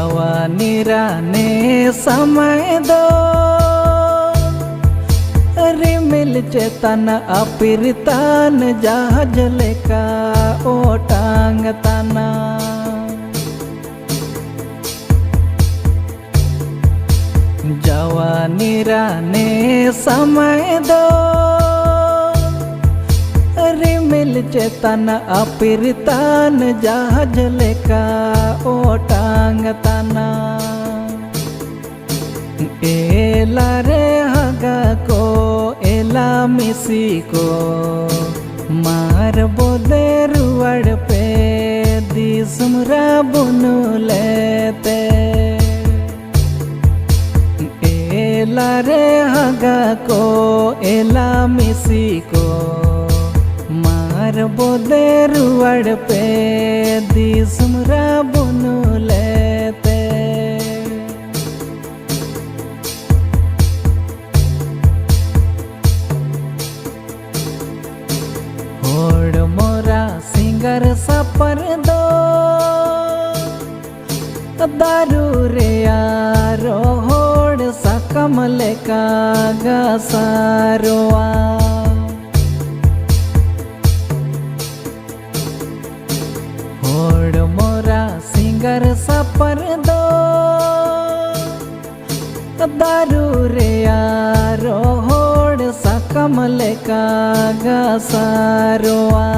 जवानी राने समय दो रिमिल चेतन अपिरतान जहाज लेका ओटांग तना जवानी राने समय दो रिमिल चेतन अपिरतान जहाज लेका ओटांग तना एला रे हगा को एला मिसी को मार बोदे रुवड़ पे दिसुमरा बुनु लेते एला रे हगा को एला मिसी को मार बोदे रुवड़ पे दिसुमरा बुनु लेते होड़ मोरा सिंगर सपर दो दारू रे यारो होड़ सकम लेका गसारोआ होड़ मोरा सिंगर सपर दो दारू रे यारो होड़ सकम लेका गसारोआ